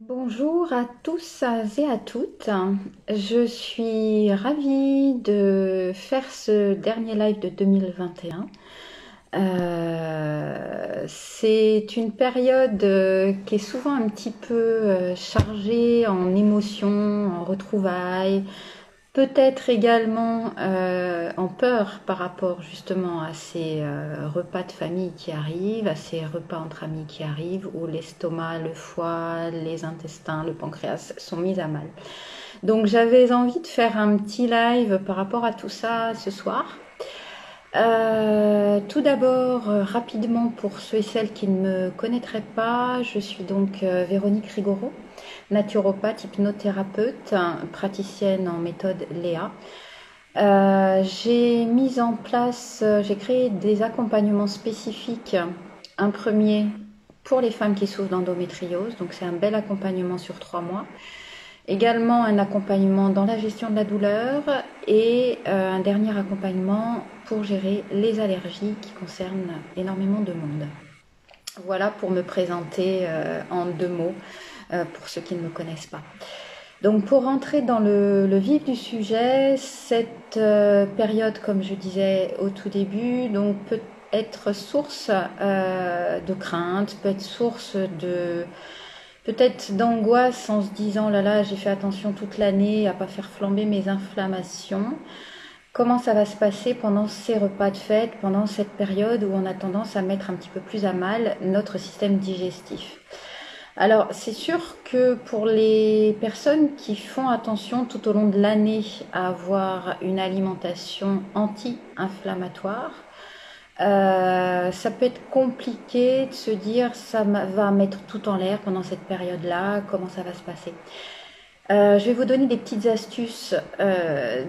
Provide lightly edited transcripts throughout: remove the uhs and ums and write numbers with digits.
Bonjour à tous et à toutes. Je suis ravie de faire ce dernier live de 2021. C'est une période qui est souvent un petit peu chargée en émotions, en retrouvailles, peut-être également en peur par rapport justement à ces repas de famille qui arrivent, à ces repas entre amis qui arrivent, où l'estomac, le foie, les intestins, le pancréas sont mis à mal. Donc j'avais envie de faire un petit live par rapport à tout ça ce soir. Tout d'abord, rapidement pour ceux et celles qui ne me connaîtraient pas, je suis donc Véronique Rigoro, naturopathe, hypnothérapeute, praticienne en méthode Léa. J'ai créé des accompagnements spécifiques. Un premier pour les femmes qui souffrent d'endométriose, donc c'est un bel accompagnement sur 3 mois. Également un accompagnement dans la gestion de la douleur et un dernier accompagnement pour gérer les allergies qui concernent énormément de monde. Voilà pour me présenter en 2 mots pour ceux qui ne me connaissent pas. Donc pour rentrer dans le vif du sujet, cette période, comme je disais au tout début, donc peut être source de crainte, peut être source de peut-être d'angoisse en se disant là là j'ai fait attention toute l'année à pas faire flamber mes inflammations. Comment ça va se passer pendant ces repas de fête, pendant cette période où on a tendance à mettre un petit peu plus à mal notre système digestif. Alors, c'est sûr que pour les personnes qui font attention tout au long de l'année à avoir une alimentation anti-inflammatoire, ça peut être compliqué de se dire ça va mettre tout en l'air pendant cette période-là, comment ça va se passer. Je vais vous donner des petites astuces,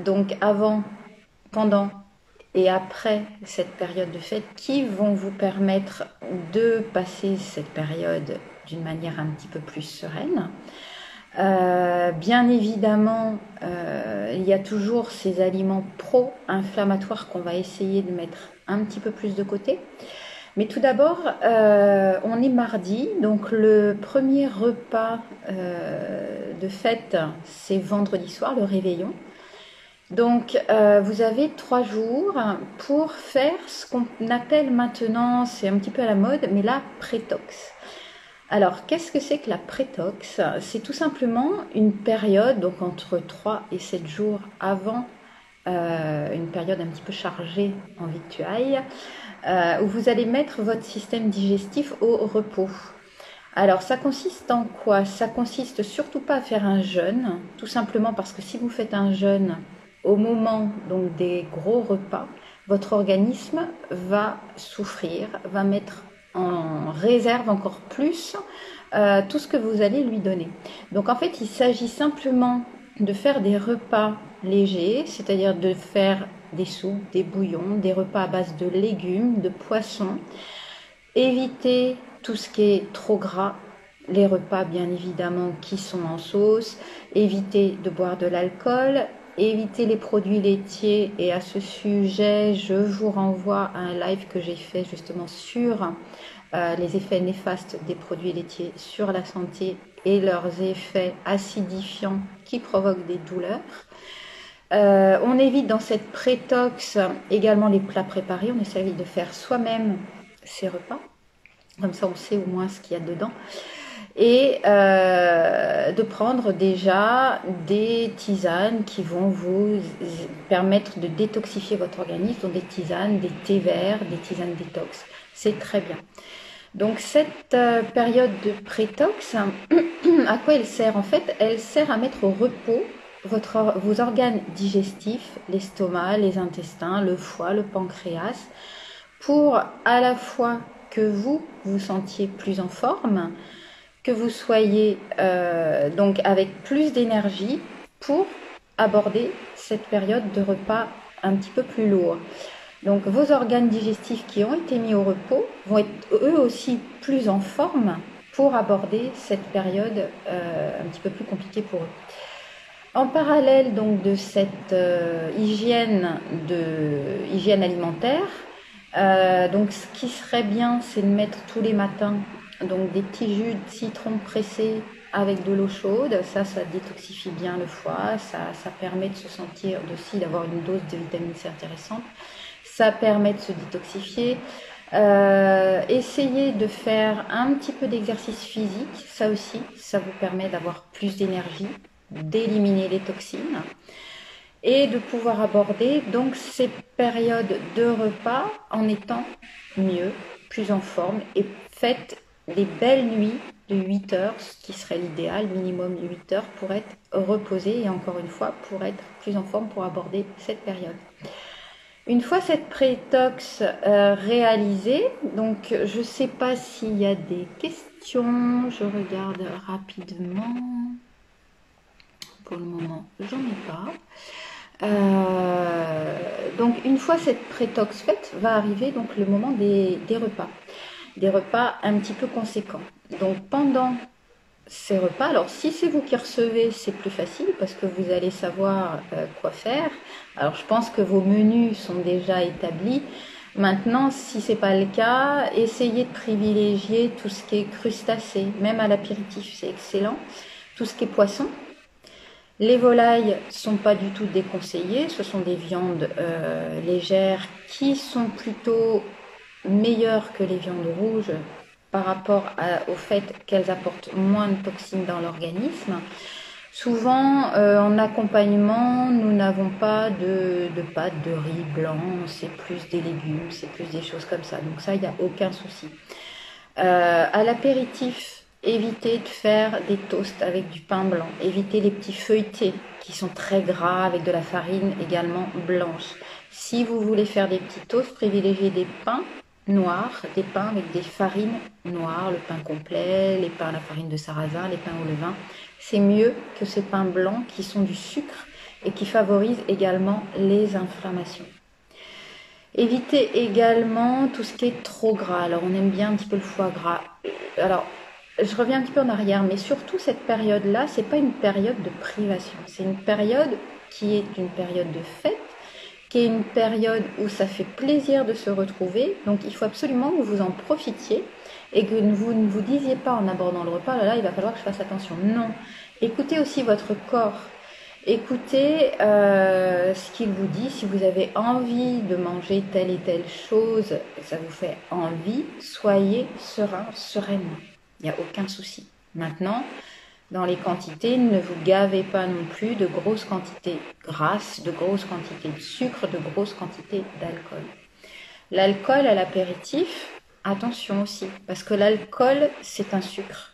donc avant, pendant et après cette période de fête qui vont vous permettre de passer cette période d'une manière un petit peu plus sereine. Bien évidemment, il y a toujours ces aliments pro-inflammatoires qu'on va essayer de mettre un petit peu plus de côté. Mais tout d'abord, on est mardi, donc le premier repas de fête, c'est vendredi soir, le réveillon. Donc, vous avez 3 jours pour faire ce qu'on appelle maintenant, c'est un petit peu à la mode, mais la prétox. Alors, qu'est-ce que c'est que la prétox? C'est tout simplement une période, donc entre 3 et 7 jours avant une période un petit peu chargée en victuailles, où vous allez mettre votre système digestif au repos. Alors, ça consiste en quoi? Ça consiste surtout pas à faire un jeûne, tout simplement parce que si vous faites un jeûne au moment donc des gros repas, votre organisme va souffrir, va mettre en réserve encore plus tout ce que vous allez lui donner. Donc en fait, il s'agit simplement de faire des repas légers, c'est-à-dire de faire des soupes, des bouillons, des repas à base de légumes, de poissons. Éviter tout ce qui est trop gras, les repas bien évidemment qui sont en sauce, éviter de boire de l'alcool, éviter les produits laitiers. Et à ce sujet, je vous renvoie à un live que j'ai fait justement sur les effets néfastes des produits laitiers sur la santé et leurs effets acidifiants qui provoquent des douleurs. On évite dans cette prétox également les plats préparés. On essaie de faire soi-même ces repas. Comme ça, on sait au moins ce qu'il y a dedans. Et de prendre déjà des tisanes qui vont vous permettre de détoxifier votre organisme, donc des tisanes, des thés verts, des tisanes détox. C'est très bien. Donc cette période de prétox, à quoi elle sert? En fait, elle sert à mettre au repos vos organes digestifs, l'estomac, les intestins, le foie, le pancréas, pour à la fois que vous vous sentiez plus en forme, que vous soyez donc avec plus d'énergie pour aborder cette période de repas un petit peu plus lourd. Donc vos organes digestifs qui ont été mis au repos vont être eux aussi plus en forme pour aborder cette période un petit peu plus compliquée pour eux. En parallèle donc de cette hygiène alimentaire, donc ce qui serait bien, c'est de mettre tous les matins donc des petits jus de citron pressés avec de l'eau chaude. Ça détoxifie bien le foie. Ça permet de se sentir aussi, d'avoir une dose de vitamine C intéressante. Ça permet de se détoxifier. Essayez de faire un petit peu d'exercice physique. Ça aussi, ça vous permet d'avoir plus d'énergie, d'éliminer les toxines et de pouvoir aborder donc ces périodes de repas en étant mieux, plus en forme, et faites des belles nuits de 8 heures, ce qui serait l'idéal, minimum 8 heures pour être reposé et encore une fois pour être plus en forme pour aborder cette période. Une fois cette prétox réalisée, donc je ne sais pas s'il y a des questions, je regarde rapidement. Pour le moment, j'en ai pas. Donc une fois cette prétox faite, va arriver donc le moment des repas un petit peu conséquents. Donc pendant ces repas, alors si c'est vous qui recevez, c'est plus facile parce que vous allez savoir quoi faire. Alors je pense que vos menus sont déjà établis. Maintenant, si c'est pas le cas, essayez de privilégier tout ce qui est crustacés, même à l'apéritif, c'est excellent. Tout ce qui est poisson. Les volailles sont pas du tout déconseillées, ce sont des viandes légères qui sont plutôt meilleures que les viandes rouges par rapport au fait qu'elles apportent moins de toxines dans l'organisme. Souvent, en accompagnement, nous n'avons pas de pâtes, de riz blanc, c'est plus des légumes, c'est plus des choses comme ça. Donc ça, il n'y a aucun souci. À l'apéritif, évitez de faire des toasts avec du pain blanc. Évitez les petits feuilletés qui sont très gras avec de la farine également blanche. Si vous voulez faire des petits toasts, privilégiez des pains noirs, des pains avec des farines noires, le pain complet, les pains à la farine de sarrasin, les pains au levain. C'est mieux que ces pains blancs qui sont du sucre et qui favorisent également les inflammations. Évitez également tout ce qui est trop gras. Alors on aime bien un petit peu le foie gras. Alors je reviens un petit peu en arrière, mais surtout cette période-là, c'est pas une période de privation. C'est une période qui est une période de fête, qui est une période où ça fait plaisir de se retrouver. Donc il faut absolument que vous en profitiez et que vous ne vous disiez pas en abordant le repas, là, il va falloir que je fasse attention. Non, écoutez aussi votre corps. Écoutez ce qu'il vous dit. Si vous avez envie de manger telle et telle chose, ça vous fait envie, soyez serein, sereinement. Il n'y a aucun souci. Maintenant, dans les quantités, ne vous gavez pas non plus de grosses quantités grasses, de grosses quantités de sucre, de grosses quantités d'alcool. L'alcool à l'apéritif, attention aussi, parce que l'alcool, c'est un sucre.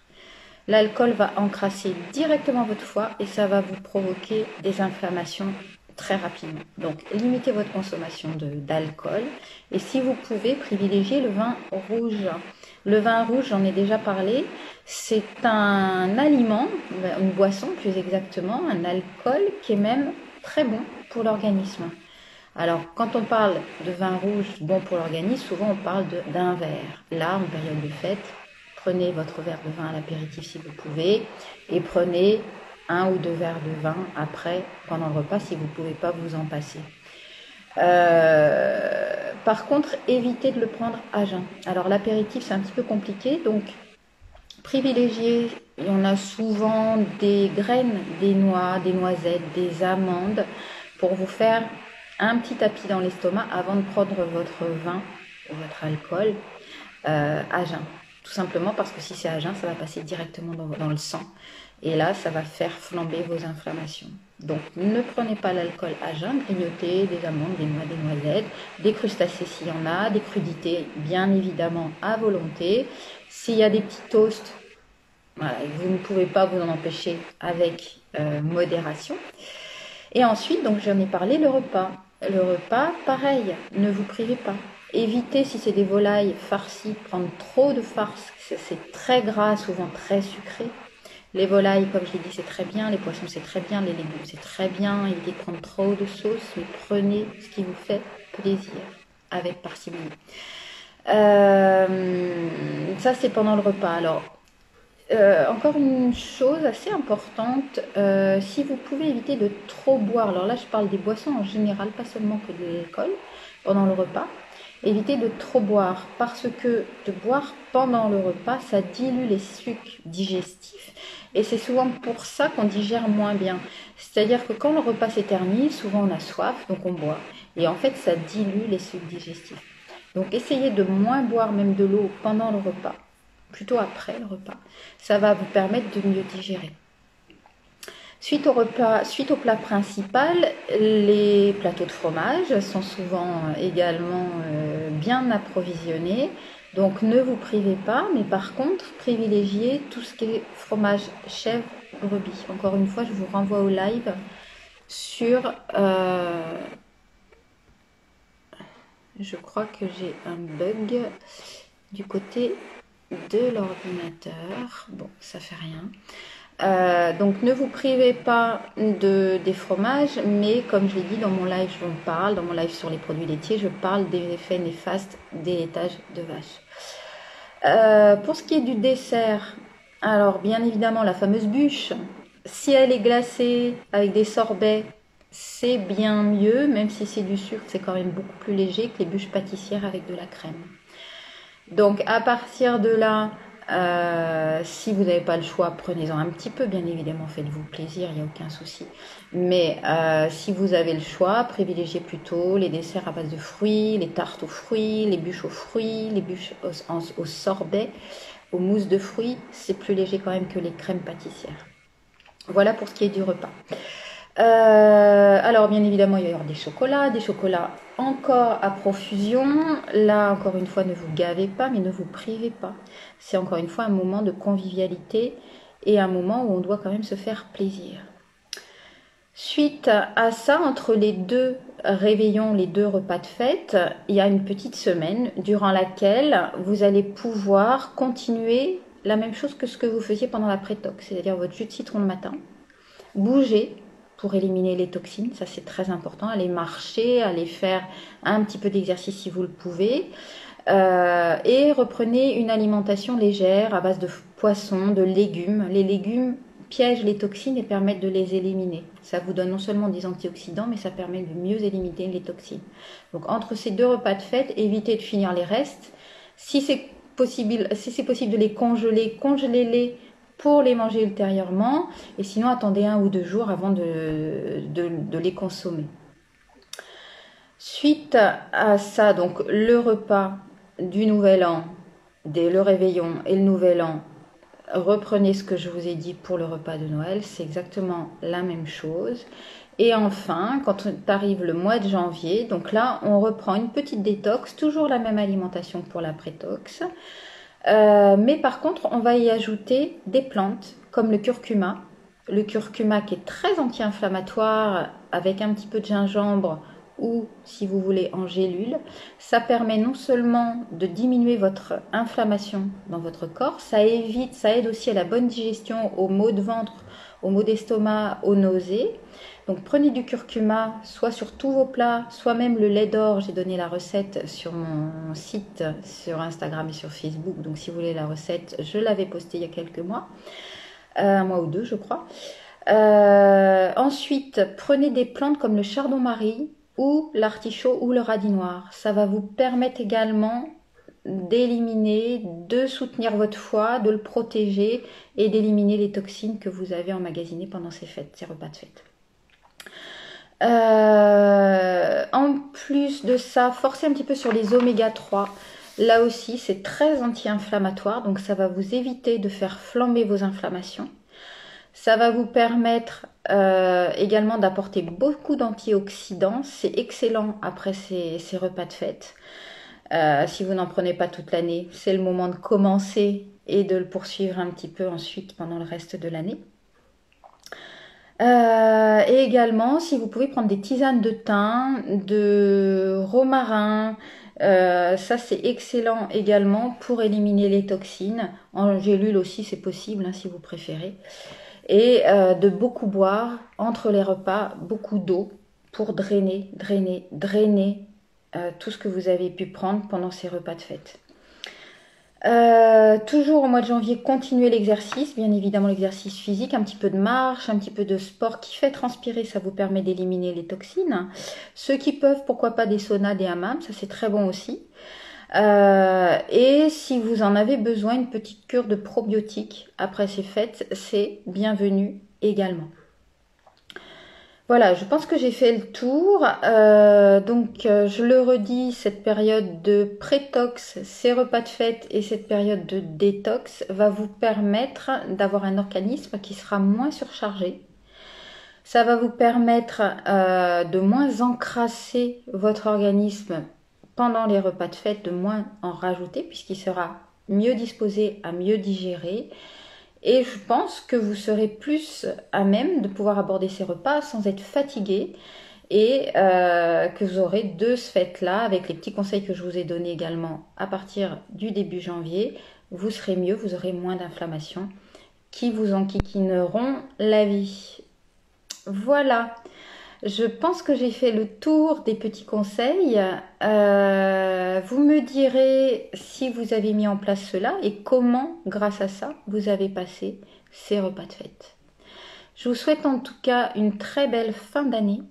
L'alcool va encrasser directement votre foie et ça va vous provoquer des inflammations très rapidement. Donc, limitez votre consommation d'alcool et si vous pouvez, privilégier le vin rouge. Le vin rouge, j'en ai déjà parlé, c'est un aliment, une boisson plus exactement, un alcool qui est même très bon pour l'organisme. Alors, quand on parle de vin rouge bon pour l'organisme, souvent on parle d'un verre. Là, en période de fête, prenez votre verre de vin à l'apéritif si vous pouvez et prenez 1 ou 2 verres de vin après, pendant le repas, si vous ne pouvez pas vous en passer. Par contre, évitez de le prendre à jeun. Alors l'apéritif, c'est un petit peu compliqué, donc privilégiez, on a souvent des graines, des noix, des noisettes, des amandes, pour vous faire un petit tapis dans l'estomac avant de prendre votre vin ou votre alcool à jeun. Tout simplement parce que si c'est à jeun, ça va passer directement dans le sang. Et là, ça va faire flamber vos inflammations. Donc, ne prenez pas l'alcool à jeun, grignotez des amandes, des noix, des noisettes, des crustacés s'il y en a, des crudités, bien évidemment, à volonté. S'il y a des petits toasts, voilà, vous ne pouvez pas vous en empêcher avec modération. Et ensuite, donc j'en ai parlé, le repas. Le repas, pareil, ne vous privez pas. Évitez, si c'est des volailles farcies, prendre trop de farce. C'est très gras, souvent très sucré. Les volailles, comme je l'ai dit, c'est très bien. Les poissons, c'est très bien. Les légumes, c'est très bien. Évitez de prendre trop de sauce, mais prenez ce qui vous fait plaisir, avec parcimonie. Ça, c'est pendant le repas. Alors, encore une chose assez importante, si vous pouvez éviter de trop boire, alors là je parle des boissons en général, pas seulement que de l'alcool, pendant le repas, Évitez de trop boire parce que de boire pendant le repas, ça dilue les sucs digestifs et c'est souvent pour ça qu'on digère moins bien. C'est-à-dire que quand le repas s'éternise, souvent on a soif, donc on boit et en fait ça dilue les sucs digestifs. Donc essayez de moins boire même de l'eau pendant le repas, plutôt après le repas. Ça va vous permettre de mieux digérer. Suite au plat principal, les plateaux de fromage sont souvent également bien approvisionnés. Donc ne vous privez pas, mais par contre, privilégiez tout ce qui est fromage chèvre, brebis. Encore une fois, je vous renvoie au live sur... je crois que j'ai un bug du côté de l'ordinateur. Bon, ça fait rien. Donc ne vous privez pas des fromages, mais comme je l'ai dit dans mon live, je vous en parle, dans mon live sur les produits laitiers, je parle des effets néfastes des laitages de vache. Pour ce qui est du dessert, alors bien évidemment la fameuse bûche, si elle est glacée avec des sorbets, c'est bien mieux, même si c'est du sucre, c'est quand même beaucoup plus léger que les bûches pâtissières avec de la crème. Donc à partir de là, si vous n'avez pas le choix, prenez-en un petit peu, bien évidemment, faites-vous plaisir, il n'y a aucun souci. Mais si vous avez le choix, privilégiez plutôt les desserts à base de fruits, les tartes aux fruits, les bûches aux fruits, les bûches au sorbet, aux mousses de fruits. C'est plus léger quand même que les crèmes pâtissières. Voilà pour ce qui est du repas. Alors bien évidemment il va y avoir des chocolats encore à profusion. Là encore une fois ne vous gavez pas mais ne vous privez pas. C'est encore une fois un moment de convivialité et un moment où on doit quand même se faire plaisir. Suite à ça, entre les deux réveillons, les deux repas de fête, il y a une petite semaine durant laquelle vous allez pouvoir continuer la même chose que ce que vous faisiez pendant la prétox, c'est-à-dire votre jus de citron le matin, bouger pour éliminer les toxines, ça c'est très important, aller marcher, aller faire un petit peu d'exercice si vous le pouvez, et reprenez une alimentation légère à base de poissons, de légumes. Les légumes piègent les toxines et permettent de les éliminer. Ça vous donne non seulement des antioxydants, mais ça permet de mieux éliminer les toxines. Donc entre ces deux repas de fête, évitez de finir les restes. Si c'est possible de les congeler, congélez-les pour les manger ultérieurement, et sinon attendez 1 ou 2 jours avant de les consommer. Suite à ça, donc le repas du Nouvel An, le réveillon et le Nouvel An, reprenez ce que je vous ai dit pour le repas de Noël, c'est exactement la même chose. Et enfin, quand arrive le mois de janvier, donc là on reprend une petite détox, toujours la même alimentation que pour la prétox. Mais par contre, on va y ajouter des plantes comme le curcuma. Le curcuma qui est très anti-inflammatoire avec un petit peu de gingembre ou, si vous voulez, en gélule. Ça permet non seulement de diminuer votre inflammation dans votre corps, ça aide aussi à la bonne digestion, aux maux de ventre, aux maux d'estomac, aux nausées. Donc prenez du curcuma, soit sur tous vos plats, soit même le lait d'or. J'ai donné la recette sur mon site, sur Instagram et sur Facebook. Donc si vous voulez la recette, je l'avais postée il y a quelques mois, 1 mois ou 2 je crois. Ensuite, prenez des plantes comme le chardon-marie ou l'artichaut ou le radis noir. Ça va vous permettre également d'éliminer, de soutenir votre foie, de le protéger et d'éliminer les toxines que vous avez emmagasinées pendant ces fêtes, ces repas de fête. En plus de ça, forcez un petit peu sur les oméga 3. Là aussi, c'est très anti-inflammatoire, donc ça va vous éviter de faire flamber vos inflammations. Ça va vous permettre également d'apporter beaucoup d'antioxydants. C'est excellent après ces repas de fête. Si vous n'en prenez pas toute l'année, c'est le moment de commencer et de le poursuivre un petit peu ensuite pendant le reste de l'année. Et également, si vous pouvez prendre des tisanes de thym, de romarin, ça c'est excellent également pour éliminer les toxines. En gélule aussi c'est possible hein, si vous préférez. Et de beaucoup boire entre les repas, beaucoup d'eau pour drainer tout ce que vous avez pu prendre pendant ces repas de fête. Toujours au mois de janvier, continuez l'exercice, bien évidemment l'exercice physique, un petit peu de marche, un petit peu de sport qui fait transpirer, ça vous permet d'éliminer les toxines. Ceux qui peuvent, pourquoi pas des saunas, des hammams, ça c'est très bon aussi. Et si vous en avez besoin, une petite cure de probiotiques après ces fêtes, c'est bienvenu également. Voilà, je pense que j'ai fait le tour. Je le redis, cette période de prétox, ces repas de fête et cette période de détox va vous permettre d'avoir un organisme qui sera moins surchargé. Ça va vous permettre de moins encrasser votre organisme pendant les repas de fête, de moins en rajouter puisqu'il sera mieux disposé à mieux digérer. Et je pense que vous serez plus à même de pouvoir aborder ces repas sans être fatigué et que vous aurez de ce fait-là, avec les petits conseils que je vous ai donnés également à partir du début janvier, vous serez mieux, vous aurez moins d'inflammation qui vous enquiquineront la vie. Voilà, je pense que j'ai fait le tour des petits conseils. Vous me direz si vous avez mis en place cela et comment, grâce à ça, vous avez passé ces repas de fête. Je vous souhaite en tout cas une très belle fin d'année.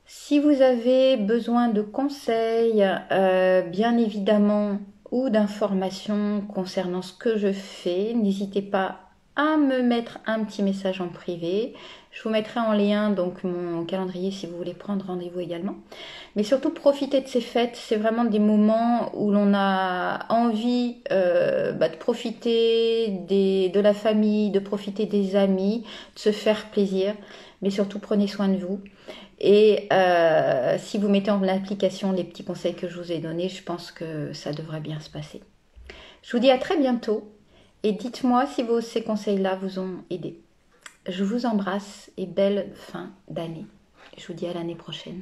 Si vous avez besoin de conseils, bien évidemment, ou d'informations concernant ce que je fais, n'hésitez pas à me mettre un petit message en privé. Je vous mettrai en lien donc mon calendrier si vous voulez prendre rendez-vous également. Mais surtout profitez de ces fêtes, c'est vraiment des moments où l'on a envie de profiter de la famille, de profiter des amis, de se faire plaisir. Mais surtout prenez soin de vous. Et si vous mettez en application les petits conseils que je vous ai donnés, je pense que ça devrait bien se passer. Je vous dis à très bientôt et dites-moi si ces conseils-là vous ont aidé. Je vous embrasse et belle fin d'année. Je vous dis à l'année prochaine.